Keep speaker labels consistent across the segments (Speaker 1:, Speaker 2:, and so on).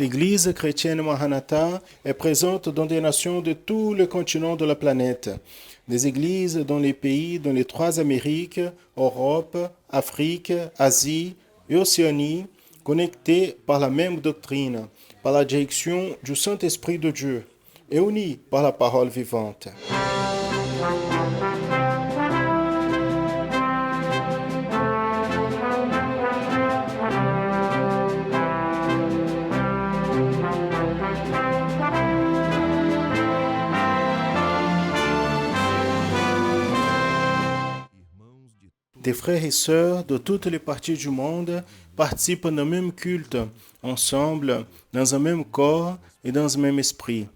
Speaker 1: L'Église chrétienne Maranatha est présente dans des nations de tous les continents de la planète. Des églises dans les pays dans les trois Amériques, Europe, Afrique, Asie et Océanie, connectées par la même doctrine, par la direction du Saint-Esprit de Dieu et unies par la parole vivante. Des frères et sœurs de toutes les parties du monde participent d'un même culte, ensemble, dans un même corps et dans un même esprit.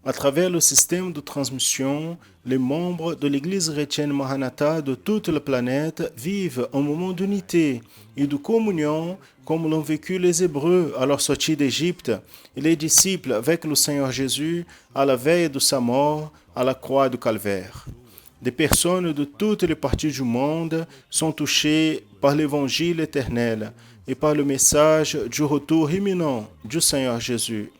Speaker 1: À travers le système de transmission, les membres de l'Église chrétienne Maranatha de toute la planète vivent un moment d'unité et de communion comme l'ont vécu les Hébreux à leur sortie d'Égypte et les disciples avec le Seigneur Jésus à la veille de sa mort à la croix du Calvaire. Des personnes de toutes les parties du monde sont touchées par l'évangile éternel et par le message du retour imminent du Seigneur Jésus.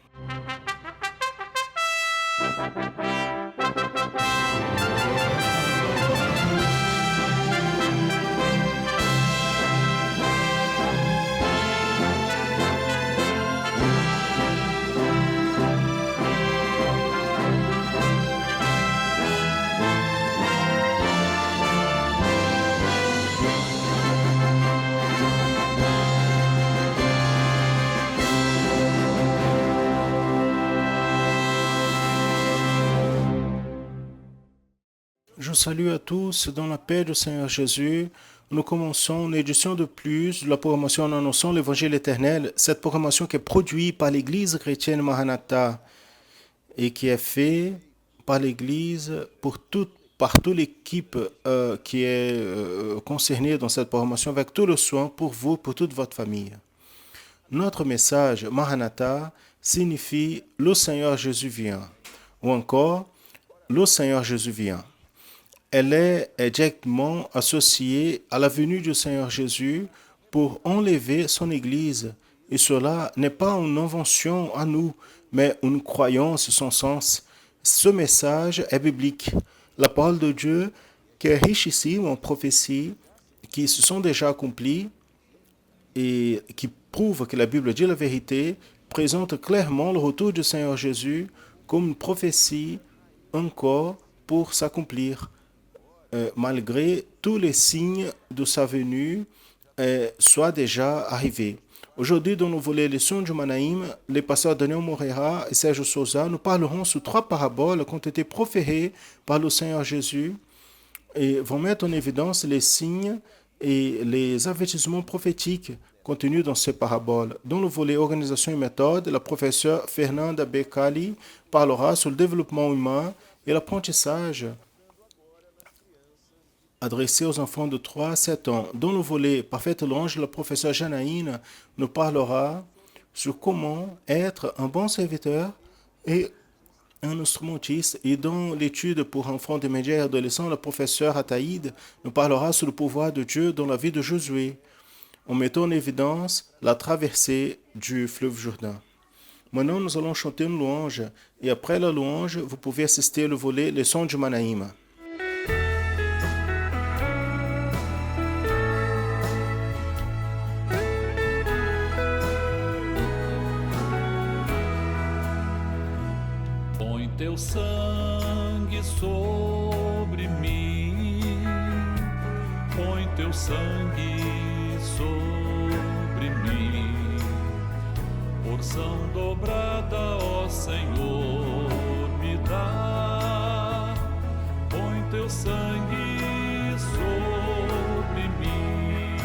Speaker 1: Je salue à tous dans la paix du Seigneur Jésus. Nous commençons une édition de plus de la programmation en annonçant l'Évangile éternel, cette programmation qui est produite par l'Église chrétienne Maranatha et qui est faite par l'Église par toute l'équipe qui est concernée dans cette programmation avec tout le soin pour vous, pour toute votre famille. Notre message Maranatha signifie le Seigneur Jésus vient ou encore le Seigneur Jésus vient. Elle est directement associée à la venue du Seigneur Jésus pour enlever son Église. Et cela n'est pas une invention à nous, mais une croyance sans sens. Ce message est biblique. La parole de Dieu, qui est richissime en prophéties, qui se sont déjà accomplies et qui prouve que la Bible dit la vérité, présente clairement le retour du Seigneur Jésus comme une prophétie encore pour s'accomplir. Malgré tous les signes de sa venue soient déjà arrivés. Aujourd'hui, dans le volet Leçons du Manaïm, les pasteurs Daniel Moreira et Serge Souza nous parleront sur 3 paraboles qui ont été proférées par le Seigneur Jésus et vont mettre en évidence les signes et les avertissements prophétiques contenus dans ces paraboles. Dans le volet Organisation et méthode, la professeure Fernanda Becali parlera sur le développement humain et l'apprentissage adressé aux enfants de 3 à 7 ans. Dans le volet Parfaite Louange, la professeure Janaïne nous parlera sur comment être un bon serviteur et un instrumentiste. Et dans l'étude pour enfants des médias et adolescents, la professeure Ataïde nous parlera sur le pouvoir de Dieu dans la vie de Josué, en mettant en évidence la traversée du fleuve Jourdain. Maintenant, nous allons chanter une louange et après la louange, vous pouvez assister au volet Leçons du Manaïm.
Speaker 2: Teu sangue sobre mim, põe teu sangue sobre mim, porção dobrada, ó Senhor, me dá, põe teu sangue sobre mim,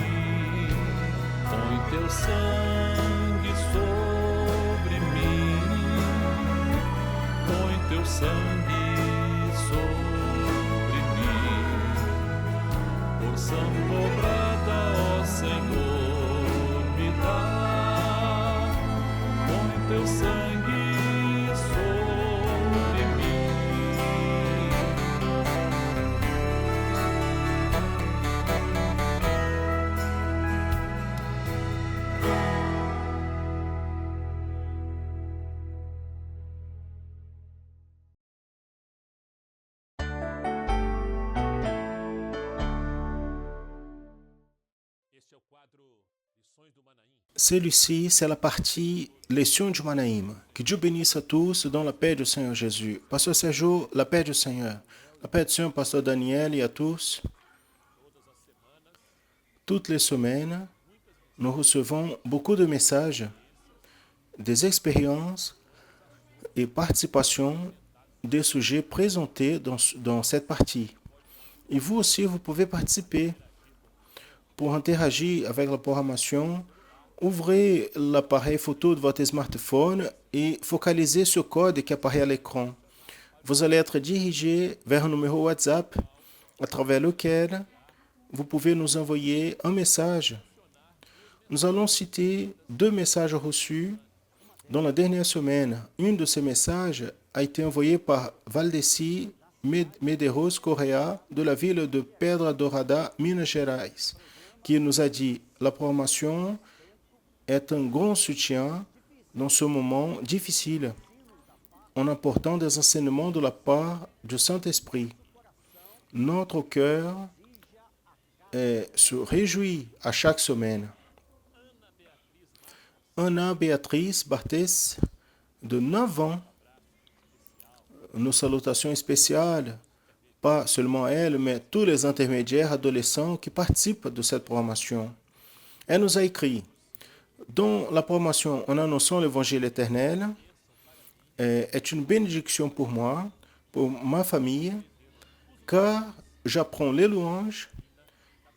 Speaker 2: põe teu sangue sobre mim. Teu sangue sobre mim, porção dobrada, ó Senhor, me dá, põe teu sangue sobre mim.
Speaker 1: Celui-ci, c'est la partie Leçon du Manaïm. Que Dieu bénisse à tous dans la paix du Seigneur Jésus. Pasteur Sergio, la paix du Seigneur. La paix du Seigneur, Pasteur Daniel et à tous. Toutes les semaines, nous recevons beaucoup de messages, des expériences et participations des sujets présentés dans cette partie. Et vous aussi, vous pouvez participer. Pour interagir avec la programmation, ouvrez l'appareil photo de votre smartphone et focalisez sur le code qui apparaît à l'écran. Vous allez être dirigé vers un numéro WhatsApp à travers lequel vous pouvez nous envoyer un message. Nous allons citer 2 messages reçus dans la dernière semaine. Un de ces messages a été envoyé par Valdeci Medeiros Correa de la ville de Pedra Dourada, Minas Gerais, qui nous a dit « La programmation est un grand soutien dans ce moment difficile en apportant des enseignements de la part du Saint-Esprit. Notre cœur se réjouit à chaque semaine. » Anna Beatriz Bartes, de 9 ans, nos salutations spéciales, pas seulement elle, mais tous les intermédiaires adolescents qui participent de cette programmation. Elle nous a écrit, dans la programmation en annonçant l'évangile éternel, est une bénédiction pour moi, pour ma famille, car j'apprends les louanges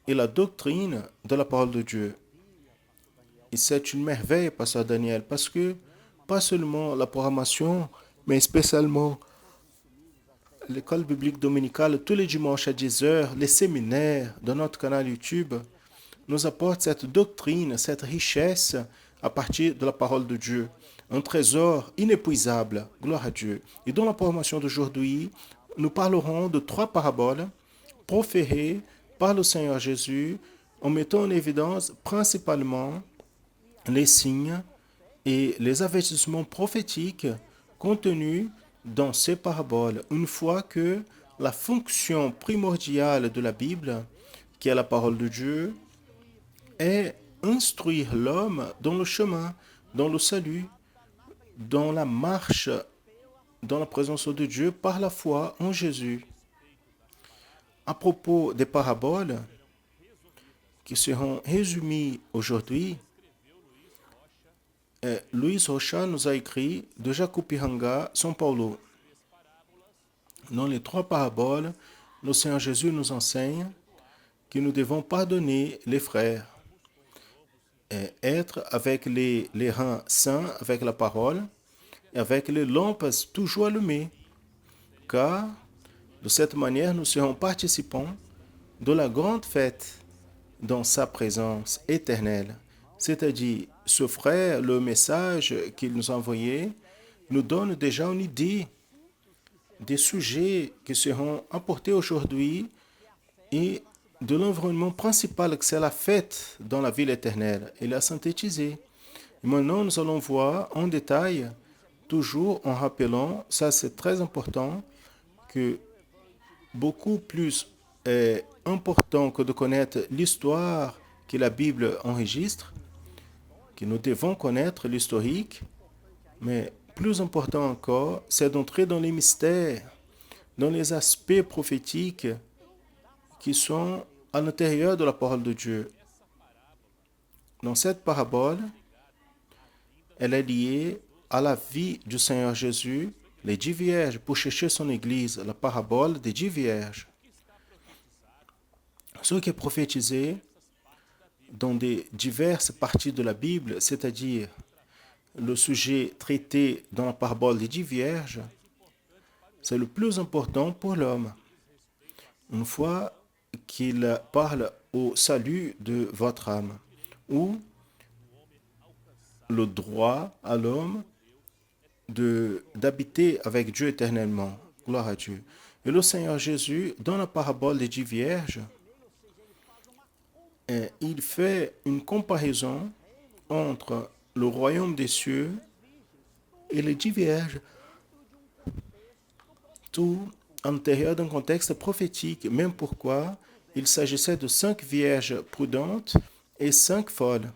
Speaker 1: et la doctrine de la parole de Dieu. Et c'est une merveille, Pasteur Daniel, parce que pas seulement la programmation, mais spécialement l'école biblique dominicale tous les dimanches à 10h, les séminaires de notre canal YouTube nous apportent cette doctrine, cette richesse à partir de la parole de Dieu. Un trésor inépuisable, gloire à Dieu. Et dans la programmation d'aujourd'hui, nous parlerons de 3 paraboles proférées par le Seigneur Jésus en mettant en évidence principalement les signes et les avertissements prophétiques contenus dans ces paraboles, une fois que la fonction primordiale de la Bible, qui est la parole de Dieu, est instruire l'homme dans le chemin, dans le salut, dans la marche, dans la présence de Dieu par la foi en Jésus. À propos des paraboles qui seront résumées aujourd'hui, Luiz Rocha nous a écrit de Jacupiranga, São Paulo. Dans les 3 paraboles, le Seigneur Jésus nous enseigne que nous devons pardonner les frères, être avec les reins saints, avec la parole, et avec les lampes toujours allumées, car de cette manière nous serons participants de la grande fête dans sa présence éternelle. C'est-à-dire, ce frère, le message qu'il nous a envoyé, nous donne déjà une idée des sujets qui seront apportés aujourd'hui et de l'environnement principal que c'est la fête dans la ville éternelle. Il a synthétisé. Et maintenant, nous allons voir en détail, toujours en rappelant, ça c'est très important, que beaucoup plus important que de connaître l'histoire que la Bible enregistre, que nous devons connaître l'historique, mais plus important encore, c'est d'entrer dans les mystères, dans les aspects prophétiques qui sont à l'intérieur de la parole de Dieu. Dans cette parabole, elle est liée à la vie du Seigneur Jésus, les 10 vierges, pour chercher son Église, la parabole des 10 vierges. Ce qui est prophétisé dans des diverses parties de la Bible, c'est-à-dire le sujet traité dans la parabole des 10 vierges, c'est le plus important pour l'homme. Une fois qu'il parle au salut de votre âme, ou le droit à l'homme d'habiter avec Dieu éternellement. Gloire à Dieu. Et le Seigneur Jésus, dans la parabole des 10 vierges, il fait une comparaison entre le royaume des cieux et les 10 vierges, tout à l'intérieur d'un contexte prophétique, même pourquoi il s'agissait de 5 vierges prudentes et 5 folles.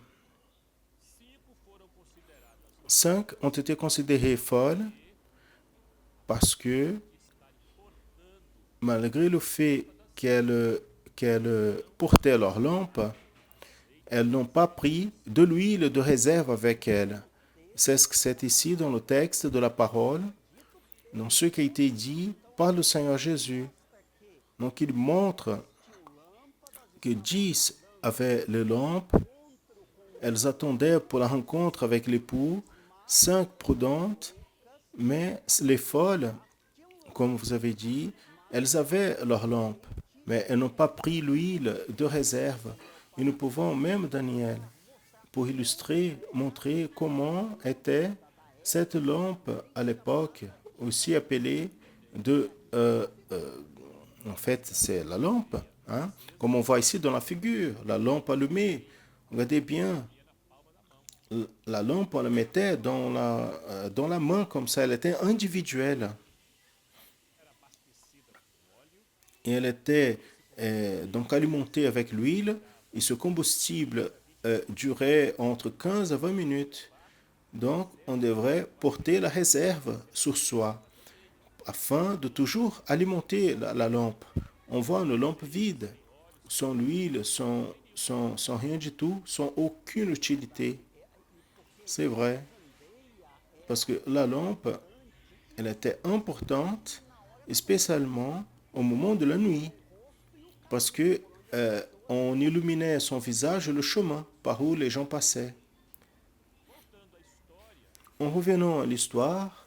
Speaker 1: 5 ont été considérées folles parce que, malgré le fait qu'elles portaient leur lampe, elles n'ont pas pris de l'huile de réserve avec elles. C'est ce que c'est ici dans le texte de la parole, dans ce qui a été dit par le Seigneur Jésus. Donc il montre que 10 avaient les lampes, elles attendaient pour la rencontre avec l'époux, 5 prudentes, mais les folles, comme vous avez dit, elles avaient leurs lampes, mais elles n'ont pas pris l'huile de réserve. Et nous pouvons, même Daniel, pour illustrer, montrer comment était cette lampe à l'époque, aussi appelée de... en fait, c'est la lampe, hein, comme on voit ici dans la figure, la lampe allumée. Regardez bien, la lampe, on la mettait dans la main comme ça, elle était individuelle. Et elle était donc alimentée avec l'huile, et ce combustible durait entre 15 à 20 minutes. Donc, on devrait porter la réserve sur soi afin de toujours alimenter la lampe. On voit une lampe vide, sans l'huile, sans rien du tout, sans aucune utilité. C'est vrai, parce que la lampe, elle était importante, spécialement au moment de la nuit, parce que on illuminait son visage et le chemin par où les gens passaient. En revenant à l'histoire,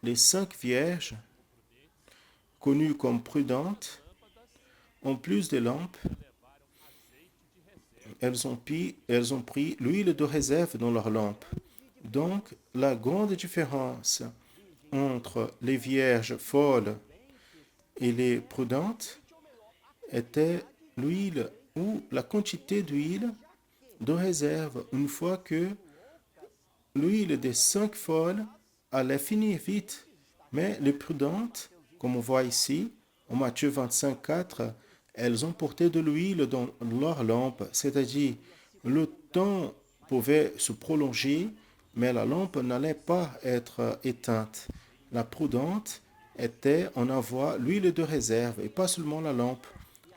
Speaker 1: les 5 vierges, connues comme prudentes, en plus des lampes, elles ont pris l'huile de réserve dans leurs lampes. Donc, la grande différence entre les vierges folles et les prudentes était l'huile ou la quantité d'huile de réserve. Une fois que l'huile des 5 folles allait finir vite, mais les prudentes, comme on voit ici, en Matthieu 25, 4, elles ont porté de l'huile dans leur lampe, c'est-à-dire le temps pouvait se prolonger, mais la lampe n'allait pas être éteinte. La prudente était en avoir l'huile de réserve, et pas seulement la lampe.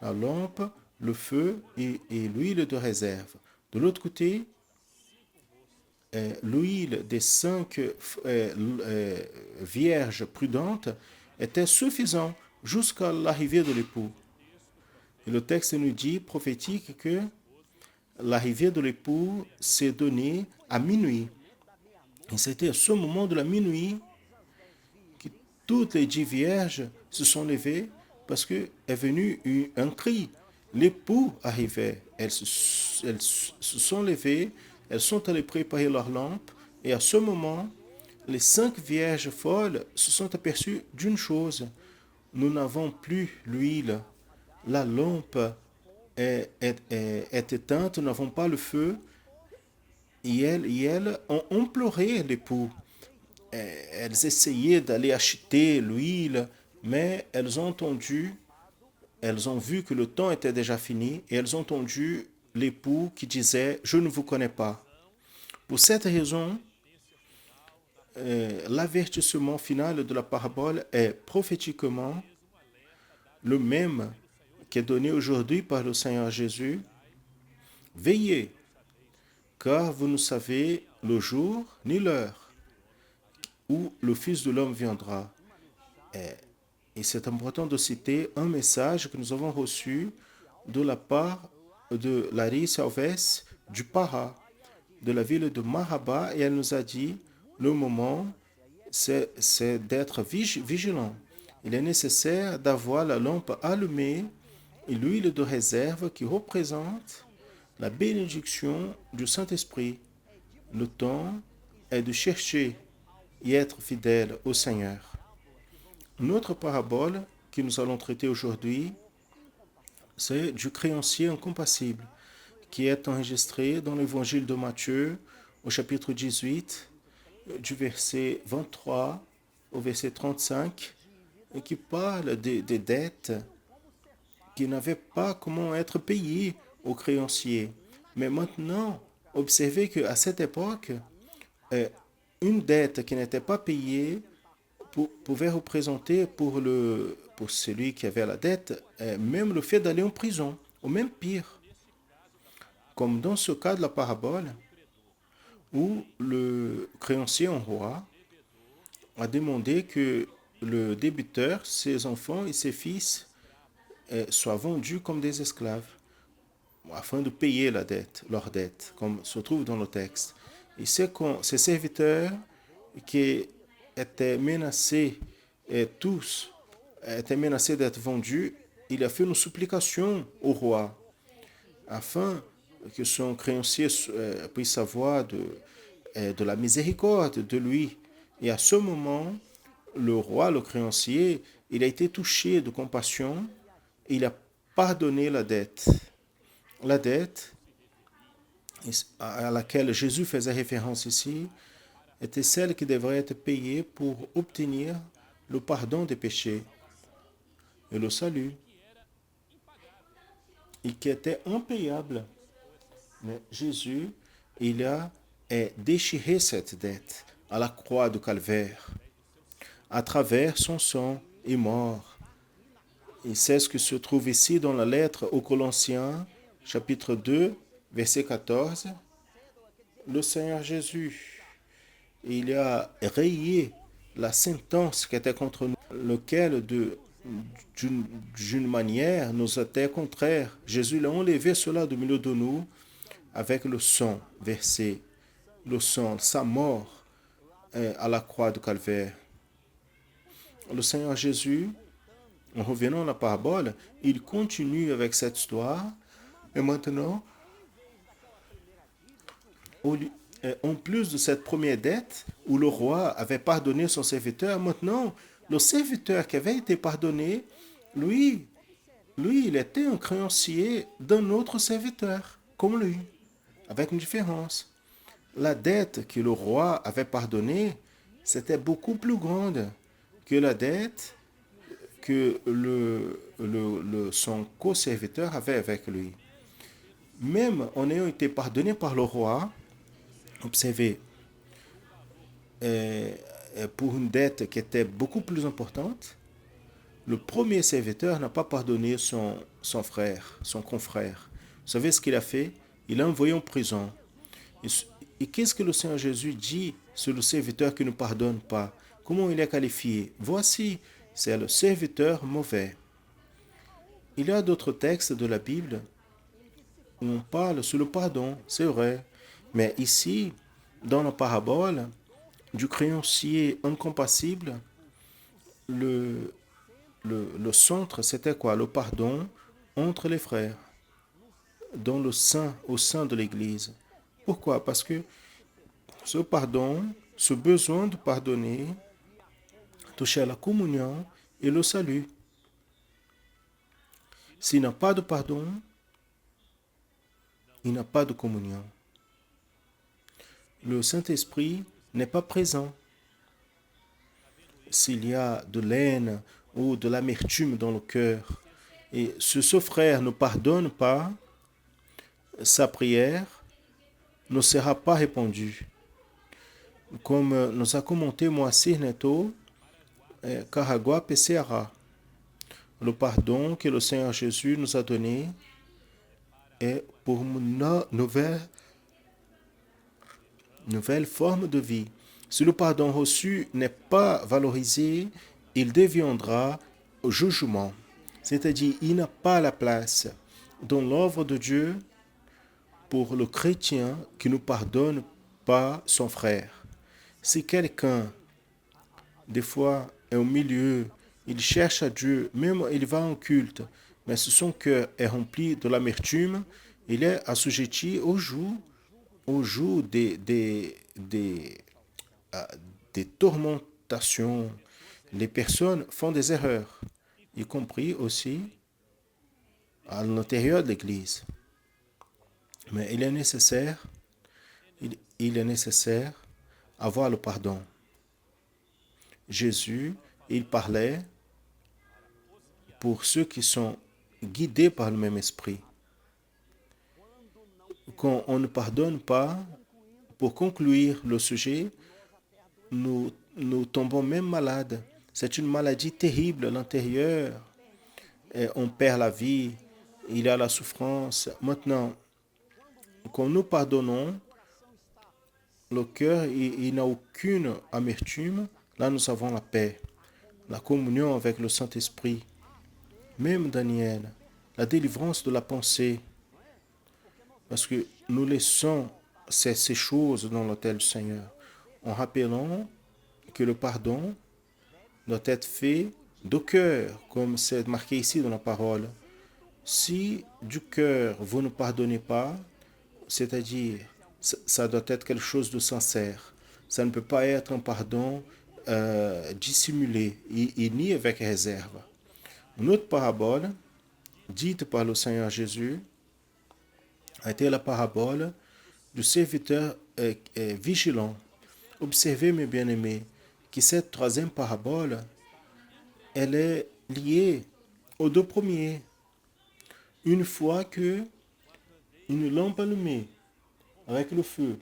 Speaker 1: La lampe, le feu et l'huile de réserve. De l'autre côté, l'huile des 5 vierges prudentes était suffisante jusqu'à l'arrivée de l'époux. Et le texte nous dit, prophétique, que l'arrivée de l'époux s'est donnée à minuit. Et c'était à ce moment de la minuit que toutes les 10 vierges se sont levées parce qu'est venu un cri. L'époux arrivait. Elles se sont levées, elles sont allées préparer leurs lampes, et à ce moment, les 5 vierges folles se sont aperçues d'une chose. Nous n'avons plus l'huile. La lampe est éteinte, nous n'avons pas le feu. Et elles ont imploré l'époux. Elles essayaient d'aller acheter l'huile, mais elles ont vu que le temps était déjà fini, et elles ont entendu l'époux qui disait « Je ne vous connais pas ». Pour cette raison, l'avertissement final de la parabole est prophétiquement le même qui est donné aujourd'hui par le Seigneur Jésus. Veillez, car vous ne savez le jour ni l'heure où le Fils de l'homme viendra. Et c'est important de citer un message que nous avons reçu de la part de Larissa Alves du Para, de la ville de Maraba, et elle nous a dit, le moment, c'est d'être vigilant. Il est nécessaire d'avoir la lampe allumée et l'huile de réserve qui représente la bénédiction du Saint-Esprit. Le temps est de chercher et être fidèle au Seigneur. Une autre parabole que nous allons traiter aujourd'hui, c'est du créancier incompassible, qui est enregistré dans l'évangile de Matthieu, au chapitre 18, du verset 23 au verset 35, et qui parle des dettes qui n'avaient pas comment être payées aux créanciers. Mais maintenant, observez qu'à cette époque, euh, une dette qui n'était pas payée pouvait représenter pour celui qui avait la dette même le fait d'aller en prison, ou même pire, comme dans ce cas de la parabole où le créancier en roi a demandé que le débiteur, ses enfants et ses fils soient vendus comme des esclaves afin de payer la dette, leur dette, comme se trouve dans le texte. Et ces serviteurs qui étaient menacés, et tous étaient menacés d'être vendus, il a fait une supplication au roi afin que son créancier puisse savoir de la miséricorde de lui. Et à ce moment, le roi, le créancier, il a été touché de compassion et il a pardonné la dette. La dette à laquelle Jésus faisait référence ici était celle qui devrait être payée pour obtenir le pardon des péchés et le salut, et qui était impayable. Mais Jésus, il a déchiré cette dette à la croix du calvaire. À travers son sang est mort. Et c'est ce qui se trouve ici dans la lettre aux Colossiens, chapitre 2, verset 14. Le Seigneur Jésus, il a rayé la sentence qui était contre nous, lequel d'une manière nous était contraire. Jésus l'a enlevé cela du milieu de nous avec le sang versé, le sang, sa mort à la croix du calvaire. Le Seigneur Jésus, en revenant à la parabole, il continue avec cette histoire. Et maintenant, en plus de cette première dette, où le roi avait pardonné son serviteur, maintenant, le serviteur qui avait été pardonné, lui, il était un créancier d'un autre serviteur, comme lui, avec une différence. La dette que le roi avait pardonnée, c'était beaucoup plus grande que la dette que son co-serviteur avait avec lui. Même en ayant été pardonné par le roi, observez, pour une dette qui était beaucoup plus importante, le premier serviteur n'a pas pardonné son frère, son confrère. Vous savez ce qu'il a fait? Il l'a envoyé en prison. Et qu'est-ce que le Seigneur Jésus dit sur le serviteur qui ne pardonne pas? Comment il est qualifié? Voici, c'est le serviteur mauvais. Il y a d'autres textes de la Bible où on parle sur le pardon, c'est vrai. Mais ici, dans la parabole du créancier incompassible, le centre, c'était quoi? Le pardon entre les frères, au sein de l'Église. Pourquoi? Parce que ce pardon, ce besoin de pardonner, touchait à la communion et le salut. S'il n'a pas de pardon, il n'a pas de communion. Le Saint-Esprit n'est pas présent. S'il y a de l'haine ou de l'amertume dans le cœur, et si ce frère ne pardonne pas, sa prière ne sera pas répondue. Comme nous a commenté Moacir Neto, Caragua PCRA. Le pardon que le Seigneur Jésus nous a donné est pour une nouvelle forme de vie. Si le pardon reçu n'est pas valorisé, il deviendra jugement. C'est-à-dire, il n'a pas la place dans l'œuvre de Dieu pour le chrétien qui ne pardonne pas son frère. Si quelqu'un, des fois, est au milieu, il cherche à Dieu, même il va en culte, mais si son cœur est rempli de l'amertume, il est assujetti au joug des tourmentations. Les personnes font des erreurs, y compris aussi à l'intérieur de l'Église. Mais il est nécessaire avoir le pardon. Jésus, il parlait pour ceux qui sont guidés par le même esprit. quand on ne pardonne pas, pour conclure le sujet, nous tombons même malades. C'est une maladie terrible à l'intérieur. Et on perd la vie, il y a la souffrance. Maintenant, quand nous pardonnons, le cœur, il n'a aucune amertume. Là, nous avons la paix, la communion avec le Saint-Esprit. Même Daniel, la délivrance de la pensée, parce que nous laissons ces choses dans l'autel du Seigneur, en rappelant que le pardon doit être fait de cœur, comme c'est marqué ici dans la parole. Si du cœur vous ne pardonnez pas, c'est-à-dire ça doit être quelque chose de sincère. Ça ne peut pas être un pardon dissimulé et ni avec réserve. Une autre parabole, dite par le Seigneur Jésus, a été la parabole du serviteur vigilant. Observez, mes bien-aimés, que cette troisième parabole, elle est liée aux deux premiers. Une fois que une lampe allumée avec le feu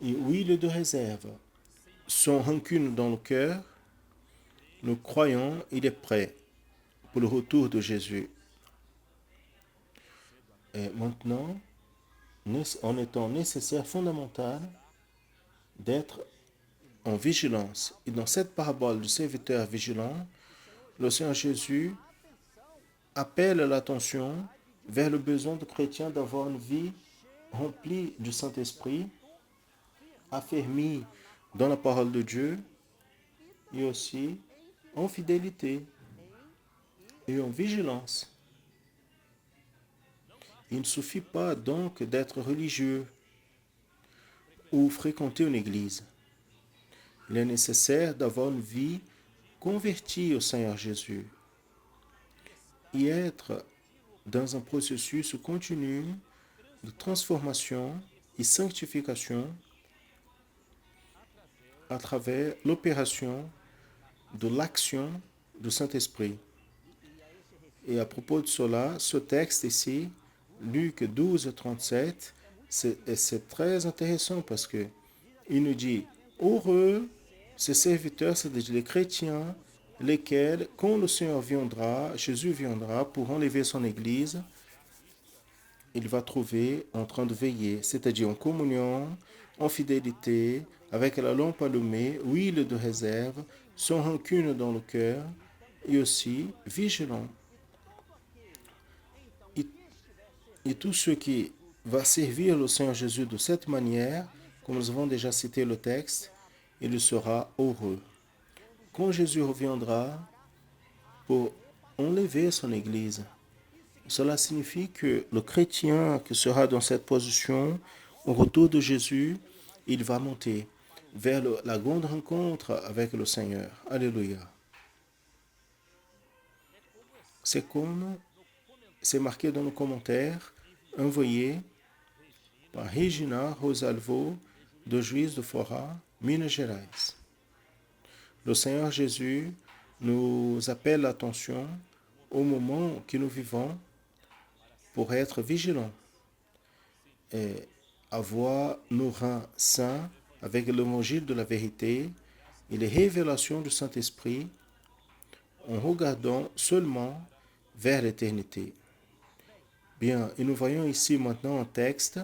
Speaker 1: et huile de réserve sont rancunes dans le cœur, nous croyons il est prêt pour le retour de Jésus. Et maintenant, en étant nécessaire, fondamental, d'être en vigilance. Et dans cette parabole du serviteur vigilant, le Seigneur Jésus appelle l'attention vers le besoin du chrétien d'avoir une vie remplie du Saint-Esprit, affermie dans la parole de Dieu et aussi en fidélité et en vigilance. Il ne suffit pas donc d'être religieux ou fréquenter une église. Il est nécessaire d'avoir une vie convertie au Seigneur Jésus et être dans un processus continu de transformation et sanctification à travers l'opération de l'action du Saint-Esprit. Et à propos de cela, ce texte ici, Luc 12, 37, c'est très intéressant parce que il nous dit, heureux ces serviteurs, c'est-à-dire les chrétiens, lesquels, quand le Seigneur viendra, Jésus viendra pour enlever son Église, il va trouver en train de veiller, c'est-à-dire en communion, en fidélité, avec la lampe allumée, huile de réserve, sans rancune dans le cœur, et aussi vigilant. Et tout ce qui va servir le Seigneur Jésus de cette manière, comme nous avons déjà cité le texte, il sera heureux. Quand Jésus reviendra pour enlever son Église, cela signifie que le chrétien qui sera dans cette position, au retour de Jésus, il va monter vers la grande rencontre avec le Seigneur. Alléluia. C'est marqué dans nos commentaires, envoyé par Regina Rosalvo, de Juiz de Fora, Minas Gerais. Le Seigneur Jésus nous appelle l'attention au moment que nous vivons pour être vigilants et avoir nos reins sains avec l'évangile de la vérité et les révélations du Saint-Esprit en regardant seulement vers l'éternité. Bien, et nous voyons ici maintenant un texte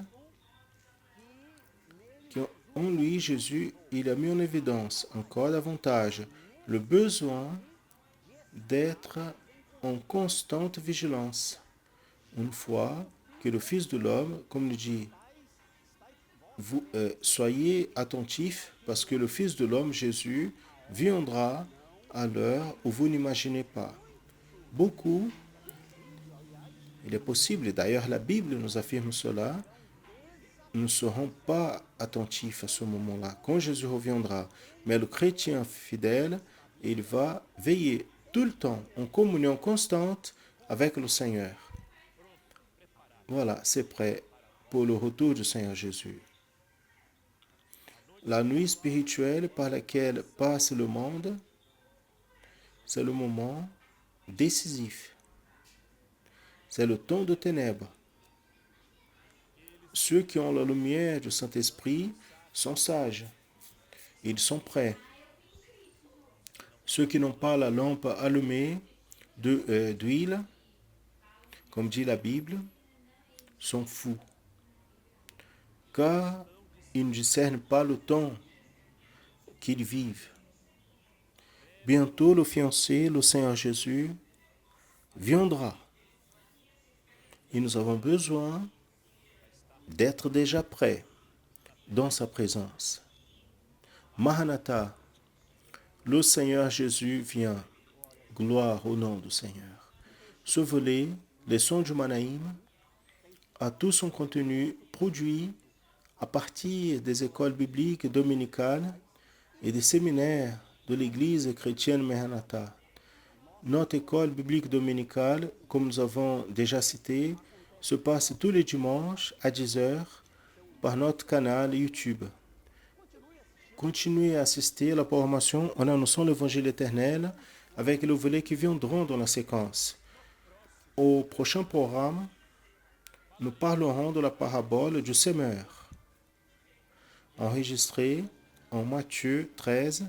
Speaker 1: qu'en lui, Jésus, il a mis en évidence encore davantage le besoin d'être en constante vigilance. Une fois que le Fils de l'homme, comme il dit, vous soyez attentifs parce que le Fils de l'homme, Jésus, viendra à l'heure où vous n'imaginez pas. Beaucoup, il est possible, et d'ailleurs la Bible nous affirme cela, ne seront pas attentifs à ce moment-là, quand Jésus reviendra. Mais le chrétien fidèle, il va veiller tout le temps en communion constante avec le Seigneur. Voilà, c'est prêt pour le retour du Seigneur Jésus. La nuit spirituelle par laquelle passe le monde, c'est le moment décisif. C'est le temps de ténèbres. Ceux qui ont la lumière du Saint-Esprit sont sages. Ils sont prêts. Ceux qui n'ont pas la lampe allumée d'huile, comme dit la Bible, sont fous, car ils ne discernent pas le temps qu'ils vivent. Bientôt le fiancé, le Seigneur Jésus, viendra. Et nous avons besoin d'être déjà prêts dans sa présence. Maranatha, le Seigneur Jésus vient. Gloire au nom du Seigneur. Ce volet, les sons du Manaïm, a tout son contenu produit à partir des écoles bibliques dominicales et des séminaires de l'Église chrétienne Maranatha. Notre école biblique dominicale, comme nous avons déjà cité, se passe tous les dimanches à 10h par notre canal YouTube. Continuez à assister à la formation en annonçant l'Évangile éternel avec les volets qui viendront dans la séquence. Au prochain programme, nous parlerons de la parabole du semeur, enregistrée en Matthieu 13,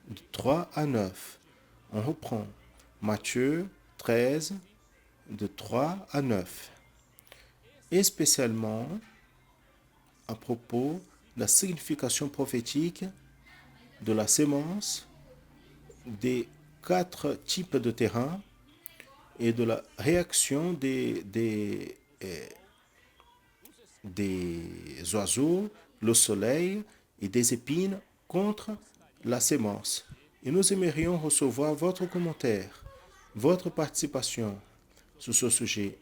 Speaker 1: de 3 à 9. On reprend Matthieu 13, de 3 à 9. Et spécialement à propos de la signification prophétique de la sémence, des 4 types de terrain et de la réaction des oiseaux, le soleil et des épines contre la sémence. Et nous aimerions recevoir votre commentaire, votre participation sur ce sujet.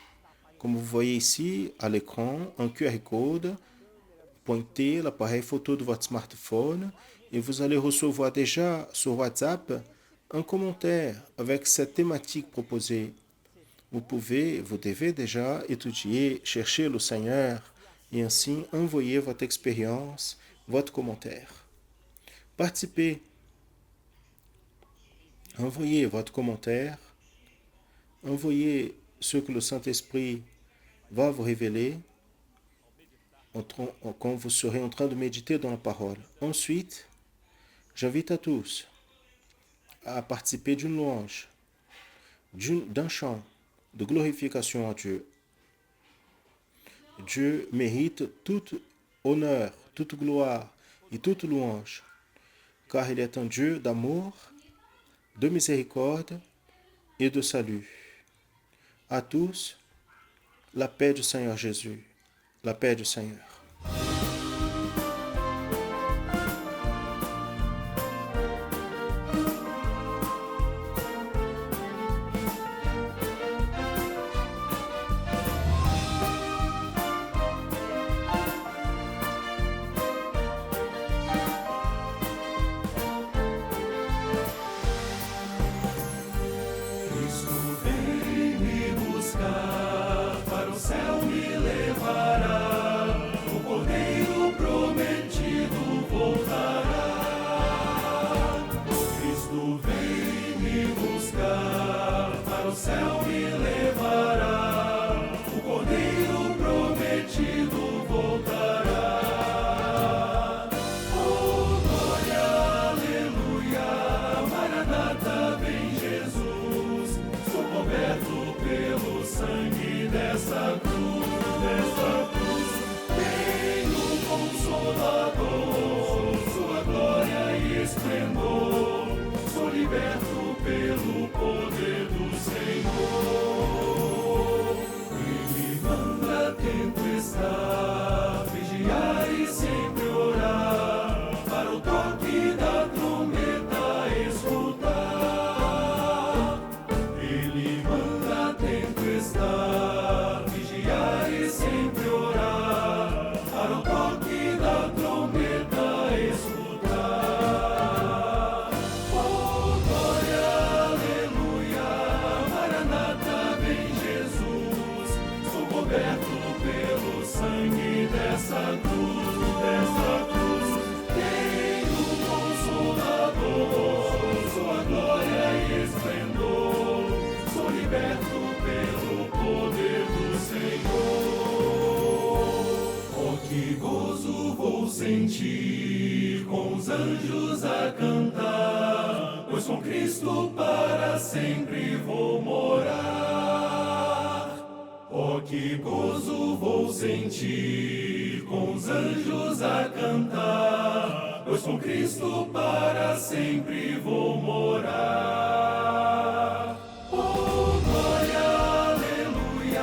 Speaker 1: Comme vous voyez ici à l'écran, un QR code, pointez l'appareil photo de votre smartphone et vous allez recevoir déjà sur WhatsApp un commentaire avec cette thématique proposée. Vous devez déjà étudier, chercher le Seigneur et ainsi envoyer votre expérience, votre commentaire. Participez. Envoyez votre commentaire. Envoyez ce que le Saint-Esprit va vous révéler quand vous serez en train de méditer dans la parole. Ensuite, j'invite à tous à participer d'une louange, d'un chant de glorification à Dieu. Dieu mérite tout honneur, toute gloire et toute louange, car il est un Dieu d'amour, de miséricorde et de salut. À tous, la paix du Seigneur Jésus, la paix du Seigneur.
Speaker 3: com Cristo para sempre vou morar. Oh, que gozo vou sentir com os anjos a cantar, pois com Cristo para sempre vou morar. Oh, glória, aleluia,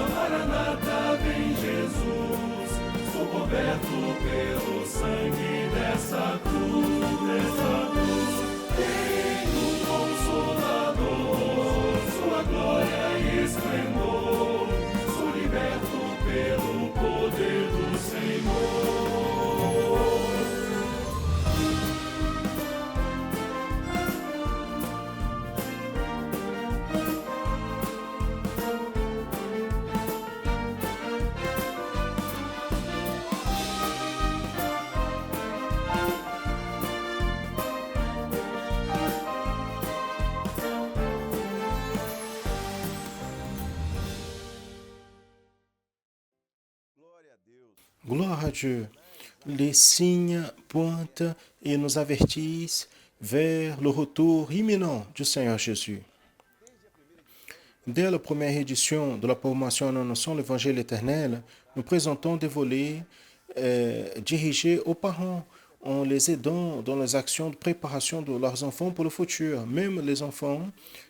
Speaker 3: Maranata, vem Jesus, sou coberto pelo sangue dessa cruz, tenho um Consolador, sua glória e esplendor, sou liberto pelo poder do Senhor.
Speaker 1: Gloire à Dieu. Les signes pointent et nous avertissent vers le retour imminent du Seigneur Jésus. Dès la première édition de la formation en annonçant l'évangile éternel, nous présentons des volets dirigés aux parents en les aidant dans les actions de préparation de leurs enfants pour le futur, même les enfants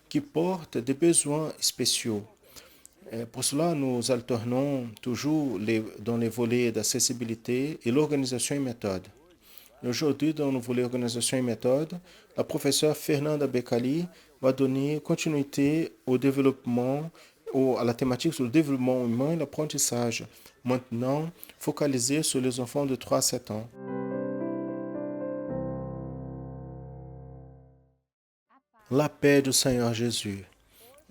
Speaker 1: qui portent des besoins spéciaux. Pour cela, nous alternons toujours dans les volets d'accessibilité et l'organisation et méthode. Aujourd'hui, dans le volet organisation et méthode, la professeure Fernanda Becali va donner continuité au développement, à la thématique sur le développement humain et l'apprentissage, maintenant focalisée sur les enfants de 3 à 7 ans. La paix du Seigneur Jésus.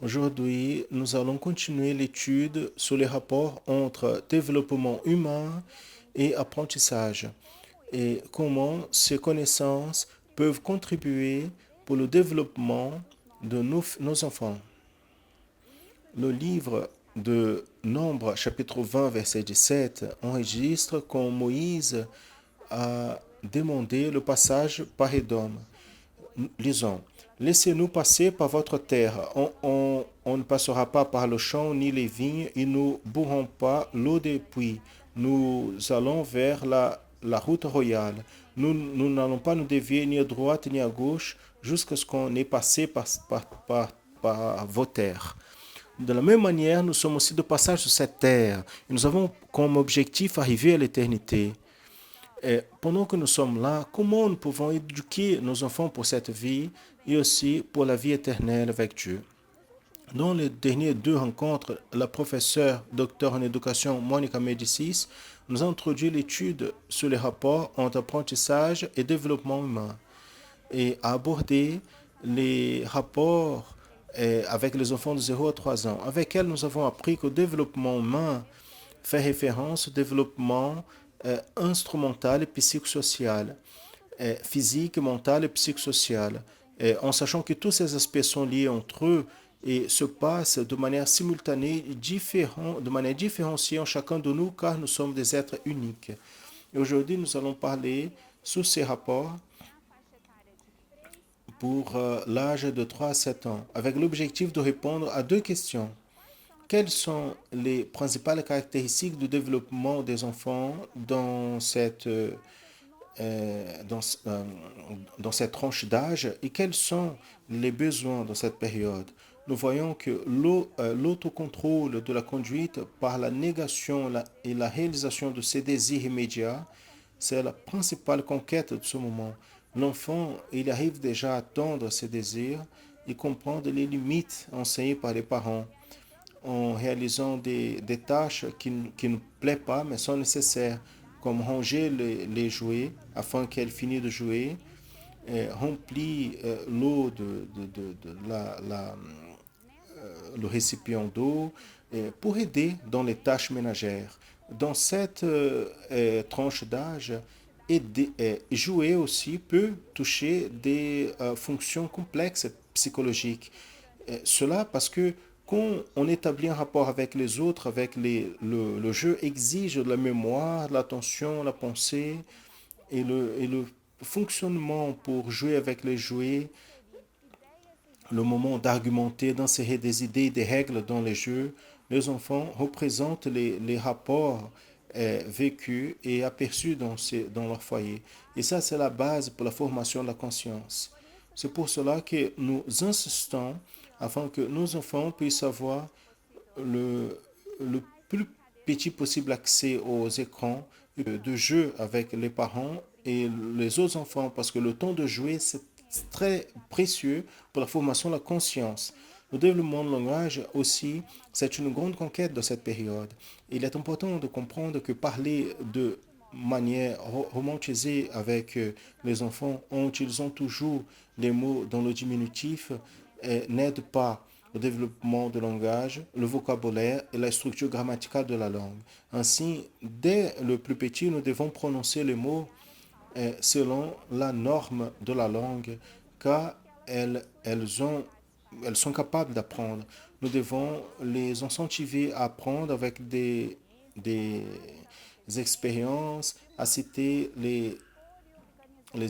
Speaker 1: Aujourd'hui, nous allons continuer l'étude sur les rapports entre développement humain et apprentissage et comment ces connaissances peuvent contribuer pour le développement de nos enfants. Le livre de Nombre, chapitre 20, verset 17, enregistre quand Moïse a demandé le passage par Édom. Lisons. Laissez-nous passer par votre terre. On ne passera pas par le champ ni les vignes et nous ne bourrons pas l'eau des puits. Nous allons vers la route royale. Nous n'allons pas nous dévier ni à droite ni à gauche jusqu'à ce qu'on ait passé par vos terres. De la même manière, nous sommes aussi de passage sur cette terre. Et nous avons comme objectif arriver à l'éternité. Et pendant que nous sommes là, comment nous pouvons éduquer nos enfants pour cette vie et aussi pour la vie éternelle avec Dieu? Dans les dernières 2 rencontres, la professeure docteur en éducation Monica Médicis nous a introduit l'étude sur les rapports entre apprentissage et développement humain et a abordé les rapports avec les enfants de 0 à 3 ans. Avec elle, nous avons appris que le développement humain fait référence au développement instrumental et psychosocial, physique, mental et psychosocial, en sachant que tous ces aspects sont liés entre eux et se passent de manière simultanée, de manière différenciée en chacun de nous, car nous sommes des êtres uniques. Et aujourd'hui, nous allons parler sur ces rapports pour l'âge de 3 à 7 ans, avec l'objectif de répondre à 2 questions. Quelles sont les principales caractéristiques du développement des enfants dans cette tranche d'âge et quels sont les besoins dans cette période? Nous voyons que l'autocontrôle de la conduite par la négation et la réalisation de ses désirs immédiats, c'est la principale conquête de ce moment. L'enfant, il arrive déjà à atteindre ses désirs et comprendre les limites enseignées par les parents, en réalisant des tâches qui ne plaisent pas mais sont nécessaires, comme ranger les jouets afin qu'elle finisse de jouer, remplir l'eau le récipient d'eau pour aider dans les tâches ménagères. Dans cette tranche d'âge, jouer aussi peut toucher des fonctions complexes psychologiques. Cela parce que quand on établit un rapport avec les autres, avec le jeu exige de la mémoire, de l'attention, la pensée et le fonctionnement pour jouer avec les jouets le moment d'argumenter, d'insérer des idées et des règles dans les jeux. Les enfants représentent les rapports vécus et aperçus dans leur foyer. Et ça, c'est la base pour la formation de la conscience. C'est pour cela que nous insistons afin que nos enfants puissent avoir le plus petit possible accès aux écrans de jeu avec les parents et les autres enfants, parce que le temps de jouer, c'est très précieux pour la formation de la conscience. Le développement de langage aussi, c'est une grande conquête de cette période. Il est important de comprendre que parler de manière romantisée avec les enfants en utilisant toujours les mots dans le diminutif n'aide pas le développement du langage, le vocabulaire et la structure grammaticale de la langue. Ainsi, dès le plus petit, nous devons prononcer les mots selon la norme de la langue, car elles sont capables d'apprendre. Nous devons les incentiver à apprendre avec des expériences, à citer les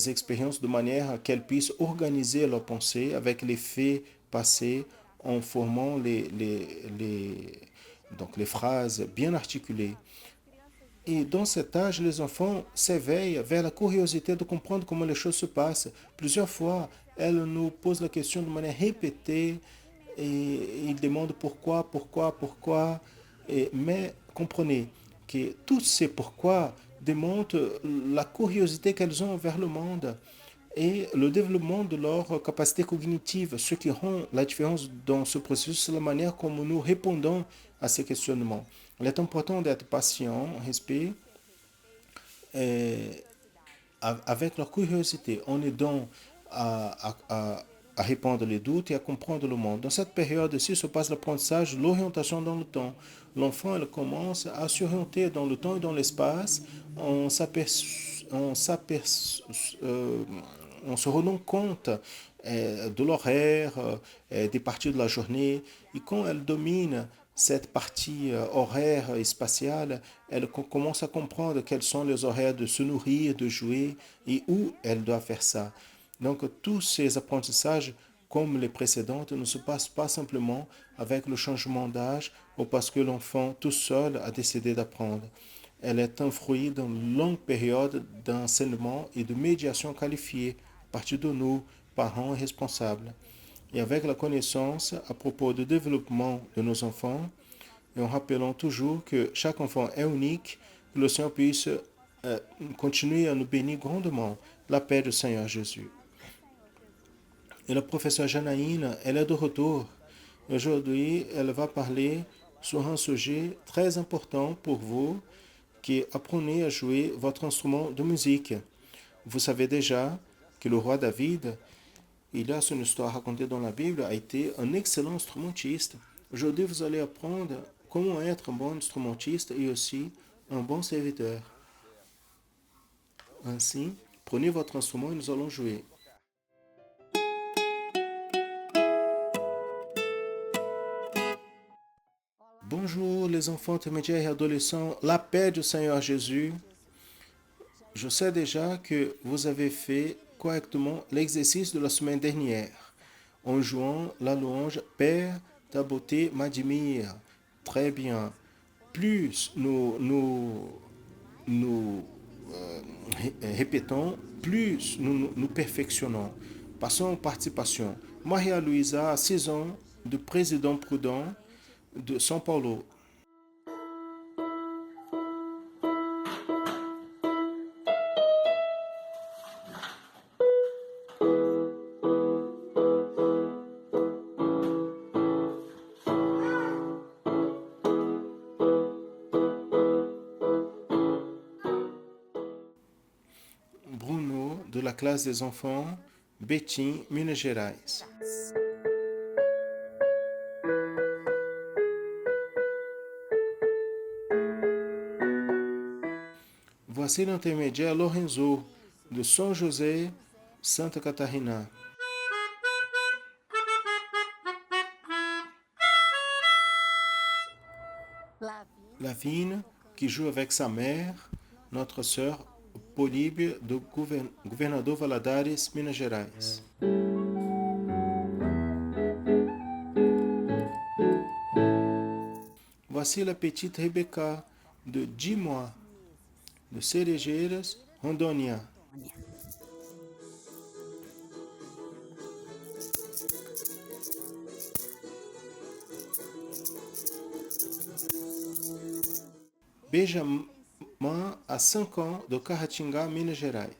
Speaker 1: expériences de manière qu'elles puissent organiser leurs pensées avec les faits passés en formant donc les phrases bien articulées. Et dans cet âge, les enfants s'éveillent vers la curiosité de comprendre comment les choses se passent. Plusieurs fois, elles nous posent la question de manière répétée et ils demandent pourquoi. Mais comprenez que tous ces pourquoi démontrent la curiosité qu'elles ont vers le monde et le développement de leur capacité cognitive. Ce qui rend la différence dans ce processus, c'est la manière comme nous répondons à ces questionnements. Il est important d'être patient, respect, et avec leur curiosité, en aidant à répondre les doutes et à comprendre le monde. Dans cette période-ci se passe l'apprentissage, l'orientation dans le temps. L'enfant elle commence à s'orienter dans le temps et dans l'espace en se rendant compte de l'horaire, des parties de la journée. Et quand elle domine cette partie horaire et spatiale, elle commence à comprendre quels sont les horaires de se nourrir, de jouer et où elle doit faire ça. Donc tous ces apprentissages, comme les précédentes, ne se passent pas simplement avec le changement d'âge ou parce que l'enfant tout seul a décidé d'apprendre. Elle est un fruit d'une longue période d'enseignement et de médiation qualifiée à partir de nous, parents et responsables. Et avec la connaissance à propos du développement de nos enfants, et en rappelant toujours que chaque enfant est unique, que le Seigneur puisse continuer à nous bénir grandement. La paix du Seigneur Jésus. Et la professeure Janaïne, elle est de retour. Aujourd'hui, elle va parler sur un sujet très important pour vous, qui est apprenez à jouer votre instrument de musique. Vous savez déjà que le roi David, il a son histoire racontée dans la Bible, a été un excellent instrumentiste. Aujourd'hui, vous allez apprendre comment être un bon instrumentiste et aussi un bon serviteur. Ainsi, prenez votre instrument et nous allons jouer. Bonjour les enfants intermédiaires et adolescents, la paix du Seigneur Jésus. Je sais déjà que vous avez fait correctement l'exercice de la semaine dernière en jouant la louange Père, ta beauté m'admire. Très bien. Plus nous répétons, plus nous perfectionnons. Passons aux participations. Maria Luisa a 6 ans, de président prudent de São Paulo. Bruno, de la classe des enfants, Betim, Minas Gerais. Voici l'intermédiaire Lorenzo, de São José, Santa Catarina. Lavigne, qui joue avec sa mère, notre sœur Políbia, do Governador Valadares, Minas Gerais. Voici la petite Rebecca de 10 mois de Cerejeiras, Rondônia. Benjamin a 5 ans de Caratinga, Minas Gerais.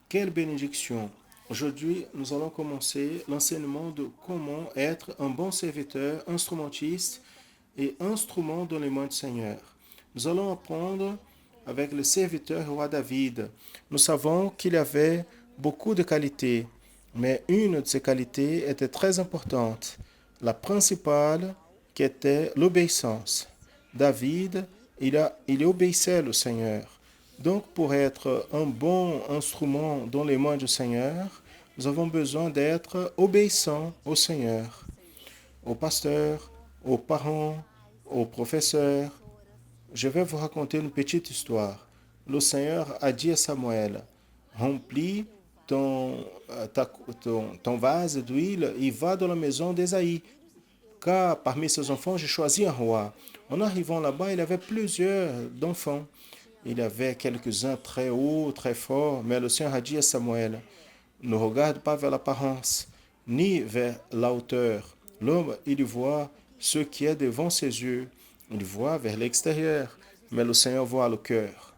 Speaker 1: Quelle bénédiction! Aujourd'hui, nous allons commencer l'enseignement de comment être un bon serviteur, instrumentiste et instrument dans les mains du Seigneur. Nous allons apprendre avec le serviteur roi David. Nous savons qu'il avait beaucoup de qualités, mais une de ces qualités était très importante. La principale, qui était l'obéissance. David, il obéissait au Seigneur. Donc, pour être un bon instrument dans les mains du Seigneur, nous avons besoin d'être obéissants au Seigneur, au pasteur, aux parents, aux professeurs. Je vais vous raconter une petite histoire. Le Seigneur a dit à Samuel, remplis ton vase d'huile et va dans la maison d'Ésaïe, car parmi ses enfants, j'ai choisi un roi. En arrivant là-bas, il avait plusieurs enfants. Il y avait quelques-uns très hauts, très forts, mais le Seigneur a dit à Samuel, ne regarde pas vers l'apparence, ni vers la hauteur. L'homme, il voit ce qui est devant ses yeux. Il voit vers l'extérieur, mais le Seigneur voit le cœur.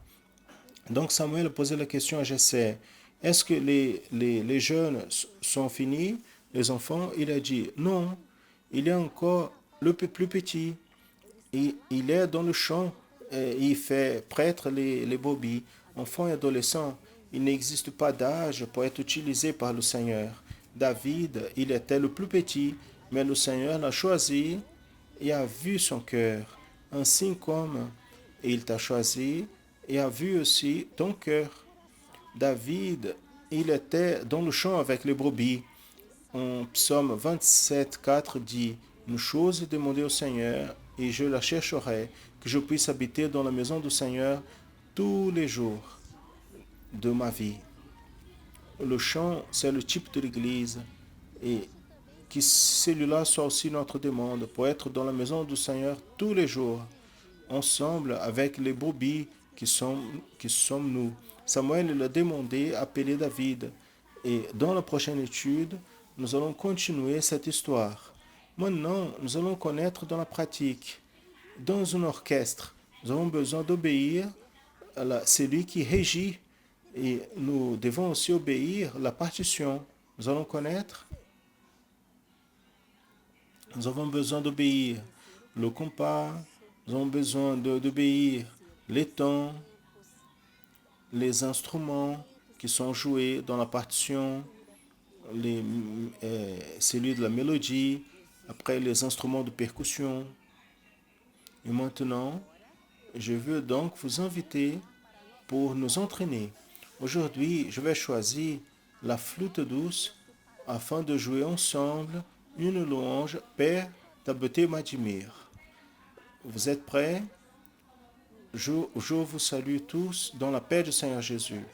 Speaker 1: Donc Samuel posait la question à Jessé, est-ce que les jeunes sont finis, les enfants? Il a dit, non, il y a encore le plus petit. Il est dans le champ. Il fait prêtre les brebis, enfants et adolescents. Il n'existe pas d'âge pour être utilisé par le Seigneur. David, il était le plus petit, mais le Seigneur l'a choisi et a vu son cœur. Ainsi comme il t'a choisi et a vu aussi ton cœur. David, il était dans le champ avec les brebis. En Psaume 27, 4 dit, une chose demandée au Seigneur et je la chercherai, que je puisse habiter dans la maison du Seigneur tous les jours de ma vie. Le chant, c'est le type de l'Église et que celui-là soit aussi notre demande pour être dans la maison du Seigneur tous les jours, ensemble avec les brebis qui sommes nous. Samuel l'a demandé, appelé David. Et dans la prochaine étude, nous allons continuer cette histoire. Maintenant, nous allons connaître dans la pratique. Dans un orchestre, nous avons besoin d'obéir à celui qui régit et nous devons aussi obéir à la partition. Nous allons connaître. Nous avons besoin d'obéir le compas, nous avons besoin d'obéir les tons, les instruments qui sont joués dans la partition, celui de la mélodie, après les instruments de percussion. Et maintenant, je veux donc vous inviter pour nous entraîner. Aujourd'hui, je vais choisir la flûte douce afin de jouer ensemble une louange. Père, ta beauté m'admire. Vous êtes prêts? Je vous salue tous dans la paix du Seigneur Jésus.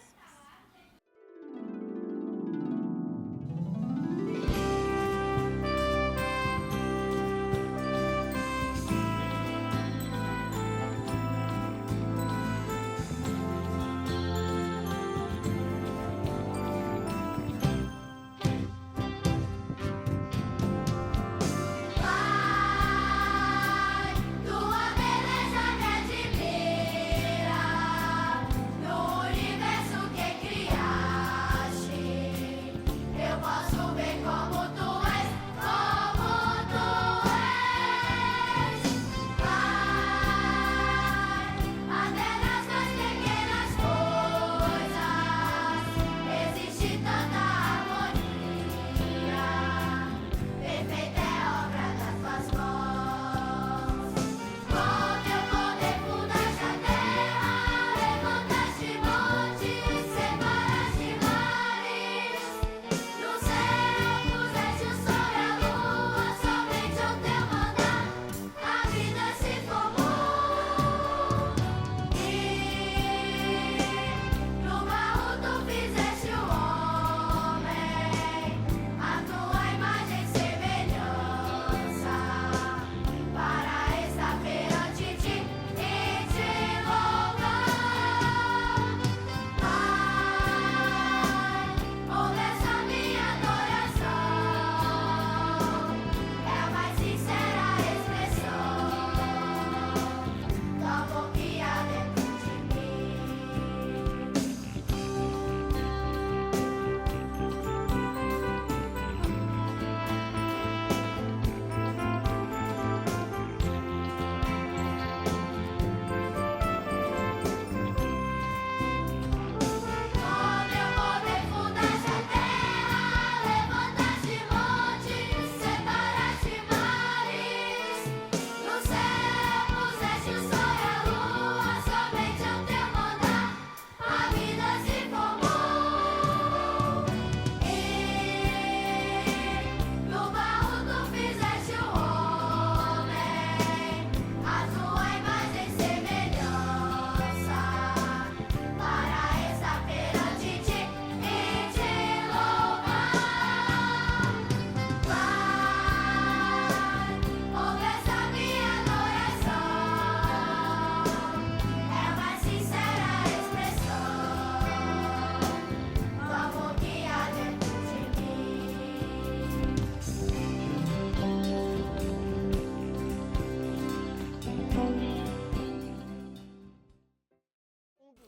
Speaker 4: Tua beleza me admira, no universo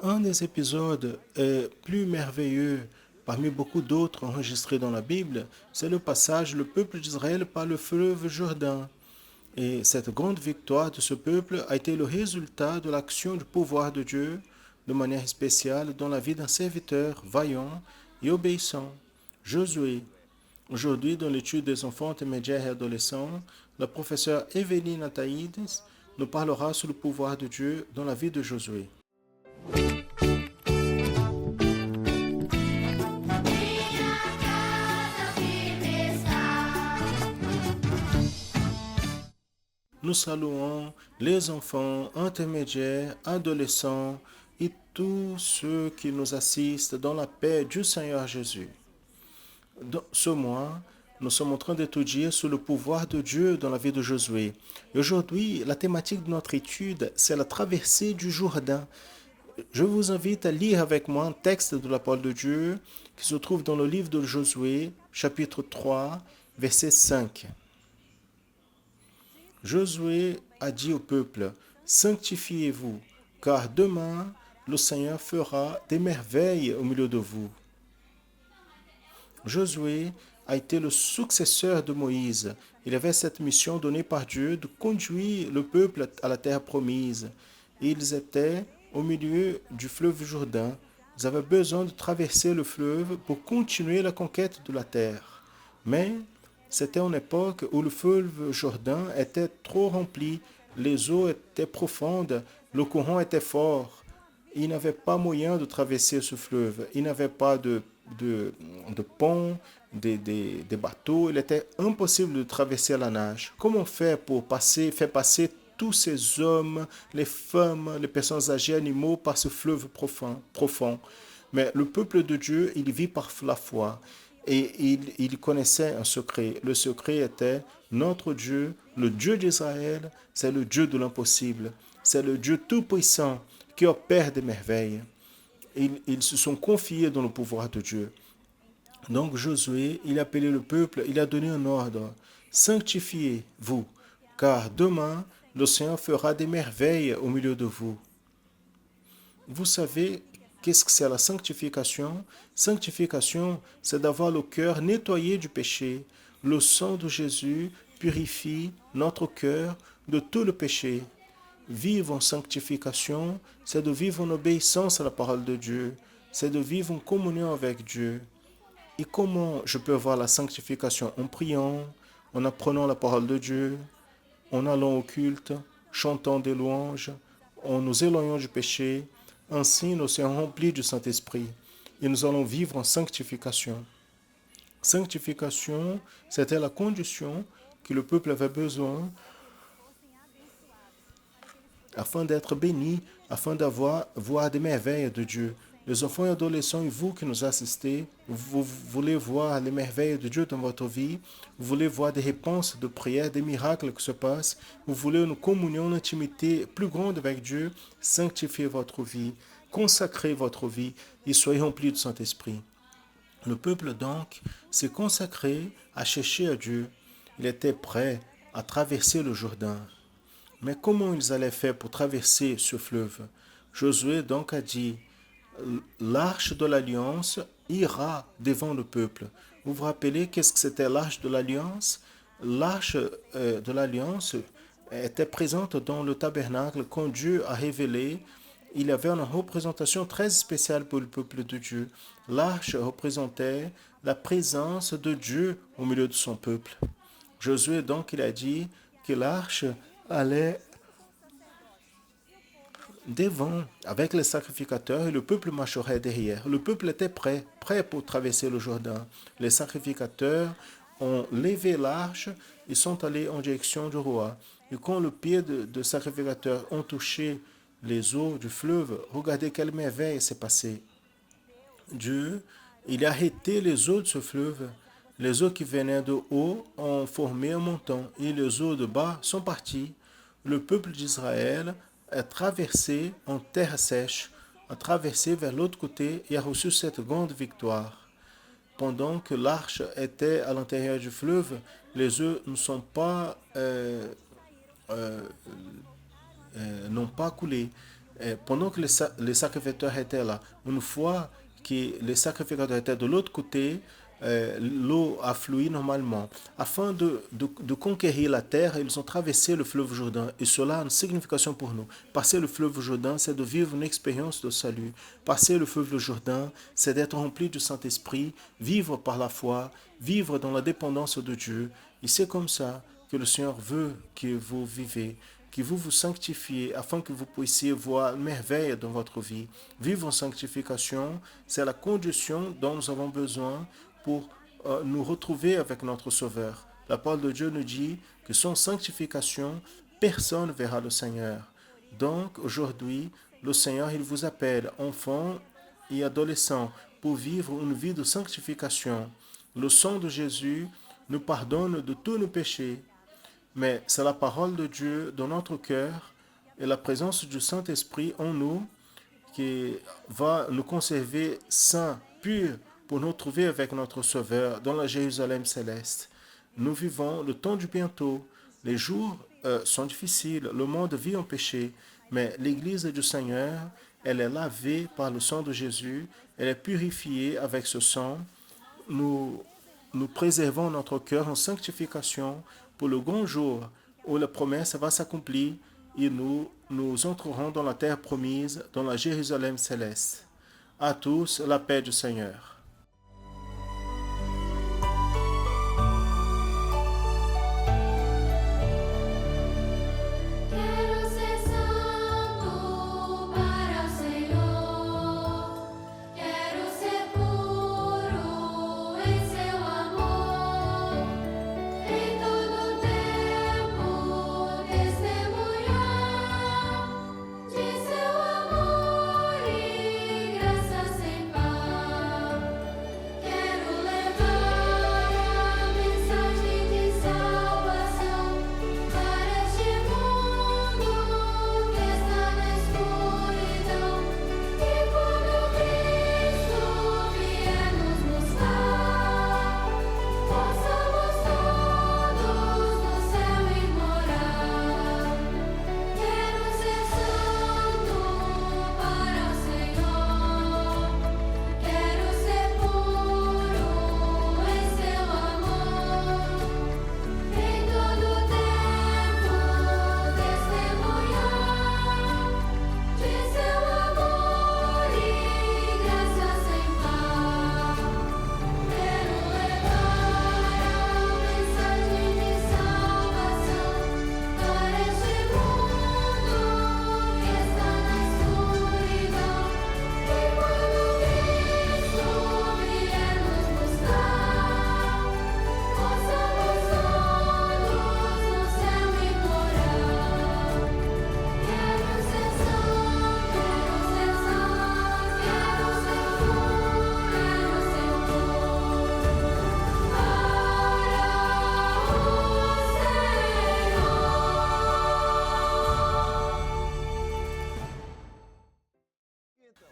Speaker 1: Un des épisodes plus merveilleux parmi beaucoup d'autres enregistrés dans la Bible, c'est le passage le peuple d'Israël par le fleuve Jourdain. Et cette grande victoire de ce peuple a été le résultat de l'action du pouvoir de Dieu de manière spéciale dans la vie d'un serviteur vaillant et obéissant, Josué. Aujourd'hui, dans l'étude des enfants intermédiaires et adolescents, la professeure Evelyne Ataïdes nous parlera sur le pouvoir de Dieu dans la vie de Josué. Nous saluons les enfants intermédiaires, adolescents et tous ceux qui nous assistent dans la paix du Seigneur Jésus. Dans ce mois, nous sommes en train d'étudier sur le pouvoir de Dieu dans la vie de Josué. Et aujourd'hui, la thématique de notre étude, c'est la traversée du Jourdain. Je vous invite à lire avec moi un texte de la parole de Dieu qui se trouve dans le livre de Josué, chapitre 3, verset 5. Josué a dit au peuple, « Sanctifiez-vous, car demain le Seigneur fera des merveilles au milieu de vous. » Josué a été le successeur de Moïse. Il avait cette mission donnée par Dieu de conduire le peuple à la terre promise. Ils étaient au milieu du fleuve Jourdain. Ils avaient besoin de traverser le fleuve pour continuer la conquête de la terre. Mais c'était une époque où le fleuve Jourdain était trop rempli, les eaux étaient profondes, le courant était fort. Il n'avait pas moyen de traverser ce fleuve. Il n'avait pas de pont, des bateaux. Il était impossible de traverser à la nage. Comment faire pour faire passer tous ces hommes, les femmes, les personnes âgées, animaux par ce fleuve profond? Mais le peuple de Dieu, il vit par la foi. Et il connaissait un secret. Le secret était notre Dieu, le Dieu d'Israël, c'est le Dieu de l'impossible. C'est le Dieu tout-puissant qui opère des merveilles. Ils se sont confiés dans le pouvoir de Dieu. Donc Josué, il a appelé le peuple, il a donné un ordre. Sanctifiez-vous, car demain, le Seigneur fera des merveilles au milieu de vous. Vous savez, qu'est-ce que c'est la sanctification? Sanctification, c'est d'avoir le cœur nettoyé du péché. Le sang de Jésus purifie notre cœur de tout le péché. Vivre en sanctification, c'est de vivre en obéissance à la parole de Dieu. C'est de vivre en communion avec Dieu. Et comment je peux avoir la sanctification? En priant, en apprenant la parole de Dieu, en allant au culte, chantant des louanges, en nous éloignant du péché. Ainsi, nous serons remplis du Saint-Esprit et nous allons vivre en sanctification. Sanctification, c'était la condition que le peuple avait besoin afin d'être béni, afin voir des merveilles de Dieu. Les enfants et adolescents, et vous qui nous assistez, vous voulez voir les merveilles de Dieu dans votre vie, vous voulez voir des réponses de prière, des miracles qui se passent, vous voulez une communion, une intimité plus grande avec Dieu, sanctifiez votre vie, consacrez votre vie et soyez remplis du Saint-Esprit. Le peuple donc s'est consacré à chercher à Dieu. Il était prêt à traverser le Jourdain. Mais comment ils allaient faire pour traverser ce fleuve? Josué donc a dit, l'arche de l'alliance ira devant le peuple. Vous vous rappelez qu'est-ce que c'était l'arche de l'alliance? L'arche de l'alliance était présente dans le tabernacle quand Dieu a révélé. Il y avait une représentation très spéciale pour le peuple de Dieu. L'arche représentait la présence de Dieu au milieu de son peuple. Josué donc il a dit que l'arche allait devant avec les sacrificateurs et le peuple marcherait derrière. Le peuple était prêt pour traverser le Jourdain. Les sacrificateurs ont levé l'arche et sont allés en direction du roi. Et quand le pied de sacrificateurs ont touché les eaux du fleuve, regardez quelle merveille s'est passée. Dieu, il a arrêté les eaux de ce fleuve. Les eaux qui venaient de haut ont formé un montant et les eaux de bas sont parties. Le peuple d'Israël a traversé en terre sèche, a traversé vers l'autre côté et a reçu cette grande victoire. Pendant que l'arche était à l'intérieur du fleuve, les eaux n'ont pas coulé. pendant que les sacrificateurs étaient là, une fois que les sacrificateurs étaient de l'autre côté, l'eau a flué normalement. Afin de conquérir la terre, ils ont traversé le fleuve Jourdain. Et cela a une signification pour nous. Passer le fleuve Jourdain, c'est de vivre une expérience de salut. Passer le fleuve Jourdain, c'est d'être rempli du Saint-Esprit, vivre par la foi, vivre dans la dépendance de Dieu. Et c'est comme ça que le Seigneur veut que vous vivez, que vous vous sanctifiez afin que vous puissiez voir merveille dans votre vie. Vivre en sanctification, c'est la condition dont nous avons besoin pour nous retrouver avec notre Sauveur. La parole de Dieu nous dit que sans sanctification, personne ne verra le Seigneur. Donc, aujourd'hui, le Seigneur, il vous appelle, enfants et adolescents, pour vivre une vie de sanctification. Le sang de Jésus nous pardonne de tous nos péchés, mais c'est la parole de Dieu dans notre cœur et la présence du Saint-Esprit en nous qui va nous conserver saints, purs, pour nous trouver avec notre Sauveur dans la Jérusalem céleste. Nous vivons le temps du bientôt. Les jours sont difficiles, le monde vit en péché, mais l'Église du Seigneur, elle est lavée par le sang de Jésus, elle est purifiée avec ce sang. Nous préservons notre cœur en sanctification pour le grand jour où la promesse va s'accomplir et nous entrerons dans la terre promise, dans la Jérusalem céleste. À tous, la paix du Seigneur.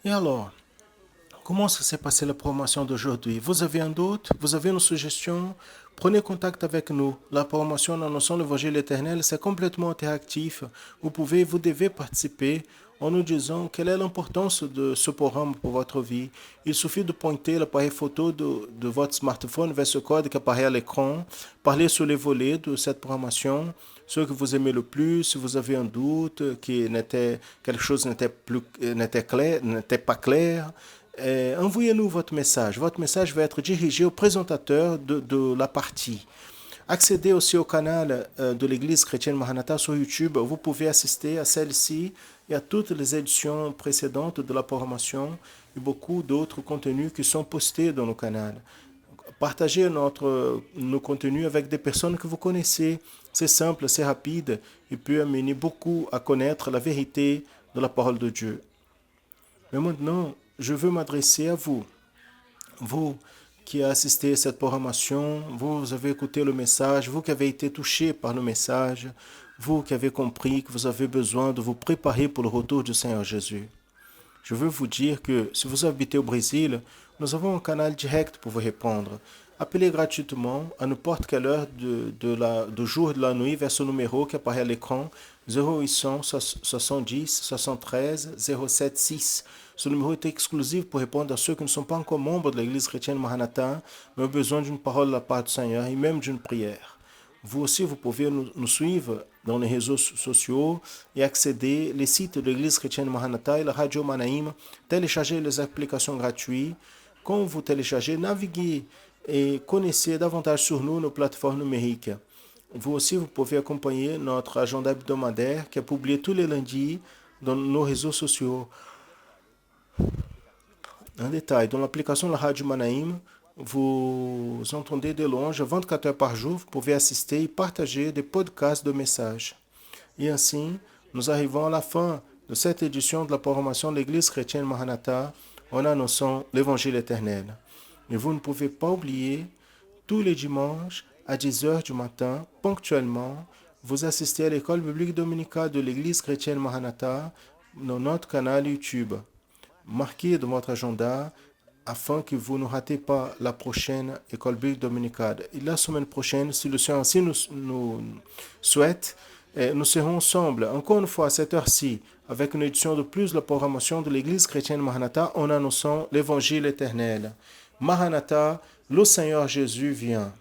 Speaker 1: Et alors, comment ça s'est passé la promotion d'aujourd'hui? Vous avez un doute? Vous avez une suggestion? Prenez contact avec nous. La promotion en annonçant l'évangile éternel, c'est complètement interactif. Vous devez participer en nous disant quelle est l'importance de ce programme pour votre vie. Il suffit de pointer l'appareil photo de votre smartphone vers ce code qui apparaît à l'écran, parler sur les volets de cette programmation, ce que vous aimez le plus, si vous avez un doute, quelque chose n'était pas clair. Envoyez-nous votre message. Votre message va être dirigé au présentateur de la partie. Accédez aussi au canal de l'Église chrétienne Maranatha sur YouTube. Vous pouvez assister à celle-ci et à toutes les éditions précédentes de la programmation et beaucoup d'autres contenus qui sont postés dans nos canaux. Partagez nos contenus avec des personnes que vous connaissez. C'est simple, c'est rapide et peut amener beaucoup à connaître la vérité de la parole de Dieu. Mais maintenant, je veux m'adresser à vous. Vous qui avez assisté à cette programmation, vous avez écouté le message, vous qui avez été touché par le message, vous qui avez compris que vous avez besoin de vous préparer pour le retour du Seigneur Jésus. Je veux vous dire que si vous habitez au Brésil, nous avons un canal direct pour vous répondre. Appelez gratuitement à n'importe quelle heure du jour et de la nuit vers ce numéro qui apparaît à l'écran. 0800 70 73 07 6. Ce numéro est exclusif pour répondre à ceux qui ne sont pas encore membres de l'Église chrétienne Maranatha, mais ont besoin d'une parole de la part du Seigneur et même d'une prière. Vous aussi, vous pouvez nous suivre dans les réseaux sociaux et accéder les sites de l'Église chrétienne Maranatha et la Radio Manaïm, télécharger les applications gratuites. Quand vous téléchargez, naviguez et connaissez davantage sur nous, nos plateformes numériques. Vous aussi, vous pouvez accompagner notre agenda hebdomadaire qui est publié tous les lundis dans nos réseaux sociaux. Un détail, dans l'application de la Radio Manaïm, vous entendez de longe 24 heures par jour, vous pouvez assister et partager des podcasts de messages. Et ainsi, nous arrivons à la fin de cette édition de la programmation de l'Église chrétienne Maranatha en annonçant l'Évangile éternel. Mais vous ne pouvez pas oublier, tous les dimanches, à 10 heures du matin, ponctuellement, vous assistez à l'école biblique dominicale de l'Église chrétienne Maranatha dans notre canal YouTube. Marquez dans votre agenda afin que vous ne ratez pas la prochaine école biblique dominicale. Et la semaine prochaine, si le Seigneur ainsi nous souhaite, nous serons ensemble, encore une fois à cette heure-ci, avec une édition de plus de la programmation de l'Église chrétienne Maranatha en annonçant l'Évangile éternel. Maranatha, le Seigneur Jésus vient.